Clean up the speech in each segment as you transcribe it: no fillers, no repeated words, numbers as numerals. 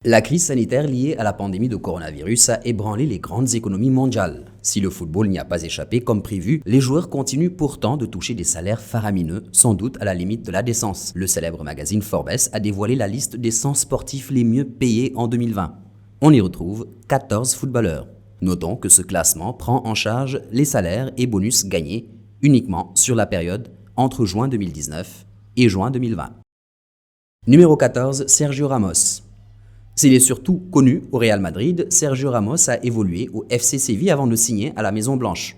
La crise sanitaire liée à la pandémie de coronavirus a ébranlé les grandes économies mondiales. Si le football n'y a pas échappé comme prévu, les joueurs continuent pourtant de toucher des salaires faramineux, sans doute à la limite de la décence. Le célèbre magazine Forbes a dévoilé la liste des 100 sportifs les mieux payés en 2020. On y retrouve 14 footballeurs. Notons que ce classement prend en charge les salaires et bonus gagnés uniquement sur la période entre juin 2019 et juin 2020. Numéro 14, Sergio Ramos. S'il est surtout connu au Real Madrid, Sergio Ramos a évolué au FC Séville avant de signer à la Maison Blanche.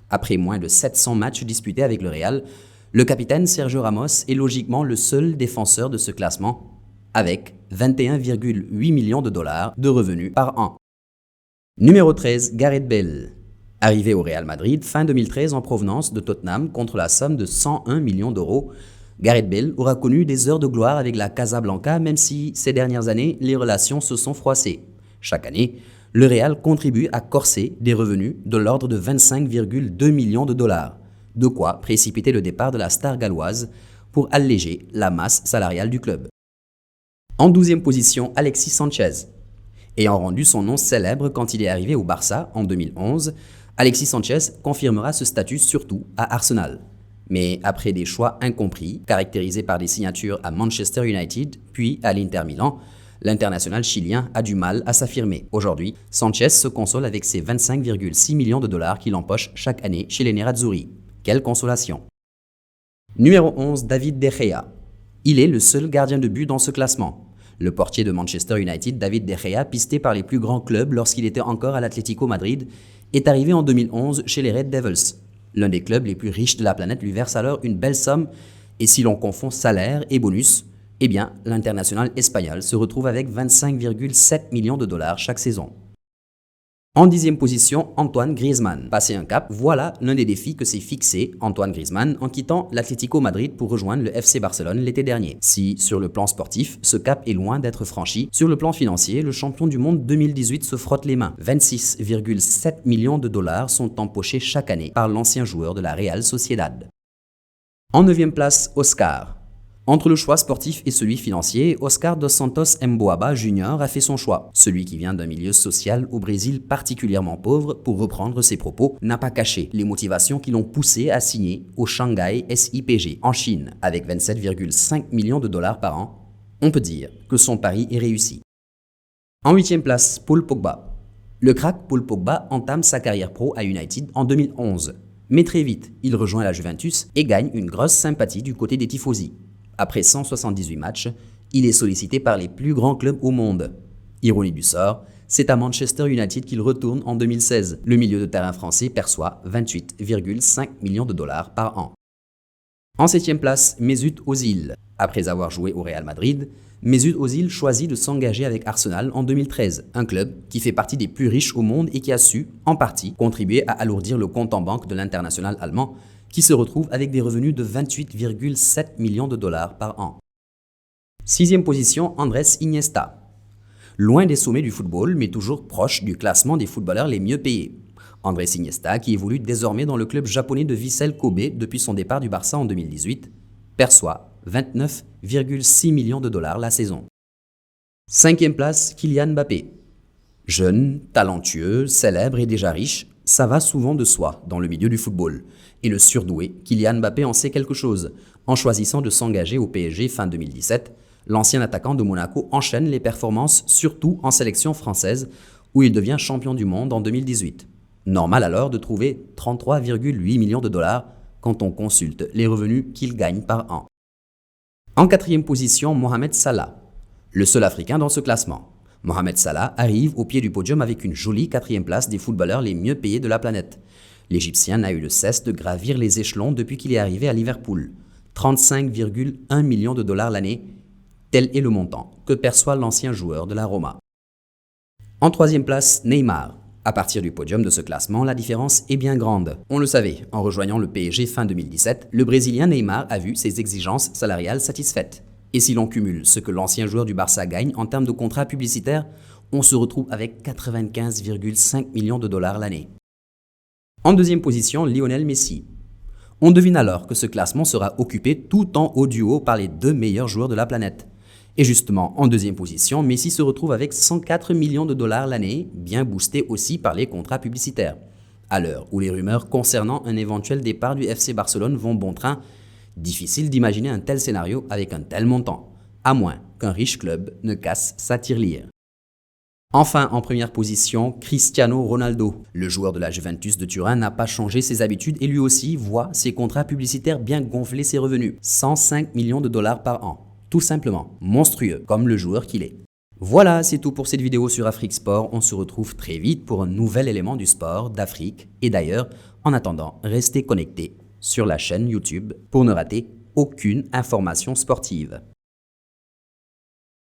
Après moins de 700 matchs disputés avec le Real, le capitaine Sergio Ramos est logiquement le seul défenseur de ce classement, avec 21,8 millions de dollars de revenus par an. Numéro 13, Gareth Bale. Arrivé au Real Madrid fin 2013 en provenance de Tottenham contre la somme de 101 millions d'euros, Gareth Bale aura connu des heures de gloire avec la Casablanca même si ces dernières années, les relations se sont froissées. Chaque année, le Real contribue à corser des revenus de l'ordre de 25,2 millions de dollars, de quoi précipiter le départ de la star galloise pour alléger la masse salariale du club. En 12e position, Alexis Sanchez. Ayant rendu son nom célèbre quand il est arrivé au Barça en 2011, Alexis Sanchez confirmera ce statut surtout à Arsenal. Mais après des choix incompris, caractérisés par des signatures à Manchester United puis à l'Inter Milan, l'international chilien a du mal à s'affirmer. Aujourd'hui, Sanchez se console avec ses 25,6 millions de dollars qu'il empoche chaque année chez les Nerazzurri. Quelle consolation! Numéro 11, David De Gea. Il est le seul gardien de but dans ce classement. Le portier de Manchester United, David De Gea, pisté par les plus grands clubs lorsqu'il était encore à l'Atlético Madrid, est arrivé en 2011 chez les Red Devils. L'un des clubs les plus riches de la planète lui verse alors une belle somme et si l'on confond salaire et bonus, eh bien l'international espagnol se retrouve avec 25,7 millions de dollars chaque saison. En 10e position, Antoine Griezmann. Passer un cap, voilà l'un des défis que s'est fixé Antoine Griezmann en quittant l'Atlético Madrid pour rejoindre le FC Barcelone l'été dernier. Si, sur le plan sportif, ce cap est loin d'être franchi, sur le plan financier, le champion du monde 2018 se frotte les mains. 26,7 millions de dollars sont empochés chaque année par l'ancien joueur de la Real Sociedad. En 9e place, Oscar. Entre le choix sportif et celui financier, Oscar dos Santos Emboaba Jr. a fait son choix. Celui qui vient d'un milieu social au Brésil particulièrement pauvre, pour reprendre ses propos, n'a pas caché les motivations qui l'ont poussé à signer au Shanghai SIPG en Chine. Avec 27,5 millions de dollars par an, on peut dire que son pari est réussi. En 8e place, Paul Pogba. Le crack Paul Pogba entame sa carrière pro à United en 2011. Mais très vite, il rejoint la Juventus et gagne une grosse sympathie du côté des tifosi. Après 178 matchs, il est sollicité par les plus grands clubs au monde. Ironie du sort, c'est à Manchester United qu'il retourne en 2016. Le milieu de terrain français perçoit 28,5 millions de dollars par an. En 7e place, Mesut Özil. Après avoir joué au Real Madrid, Mesut Özil choisit de s'engager avec Arsenal en 2013, un club qui fait partie des plus riches au monde et qui a su, en partie, contribuer à alourdir le compte en banque de l'international allemand, qui se retrouve avec des revenus de 28,7 millions de dollars par an. 6e position, Andrés Iniesta. Loin des sommets du football, mais toujours proche du classement des footballeurs les mieux payés. Andrés Iniesta, qui évolue désormais dans le club japonais de Vissel Kobe depuis son départ du Barça en 2018, perçoit 29,6 millions de dollars la saison. 5e place, Kylian Mbappé. Jeune, talentueux, célèbre et déjà riche, ça va souvent de soi dans le milieu du football. Et le surdoué, Kylian Mbappé en sait quelque chose. En choisissant de s'engager au PSG fin 2017, l'ancien attaquant de Monaco enchaîne les performances surtout en sélection française où il devient champion du monde en 2018. Normal alors de trouver 33,8 millions de dollars quand on consulte les revenus qu'il gagne par an. En 4e position, Mohamed Salah, le seul Africain dans ce classement. Mohamed Salah arrive au pied du podium avec une jolie 4e place des footballeurs les mieux payés de la planète. L'Égyptien n'a eu de cesse de gravir les échelons depuis qu'il est arrivé à Liverpool. 35,1 millions de dollars l'année, tel est le montant que perçoit l'ancien joueur de la Roma. En 3e place, Neymar. À partir du podium de ce classement, la différence est bien grande. On le savait, en rejoignant le PSG fin 2017, le Brésilien Neymar a vu ses exigences salariales satisfaites. Et si l'on cumule ce que l'ancien joueur du Barça gagne en termes de contrats publicitaires, on se retrouve avec 95,5 millions de dollars l'année. En 2e position, Lionel Messi. On devine alors que ce classement sera occupé tout en haut du haut par les 2 meilleurs joueurs de la planète. Et justement, en deuxième position, Messi se retrouve avec 104 millions de dollars l'année, bien boosté aussi par les contrats publicitaires. À l'heure où les rumeurs concernant un éventuel départ du FC Barcelone vont bon train, difficile d'imaginer un tel scénario avec un tel montant, à moins qu'un riche club ne casse sa tirelire. Enfin, en première position, Cristiano Ronaldo. Le joueur de la Juventus de Turin n'a pas changé ses habitudes et lui aussi voit ses contrats publicitaires bien gonfler ses revenus. 105 millions de dollars par an. Tout simplement monstrueux, comme le joueur qu'il est. Voilà, c'est tout pour cette vidéo sur Afrique Sport. On se retrouve très vite pour un nouvel élément du sport, d'Afrique et d'ailleurs. En attendant, restez connectés sur la chaîne YouTube pour ne rater aucune information sportive.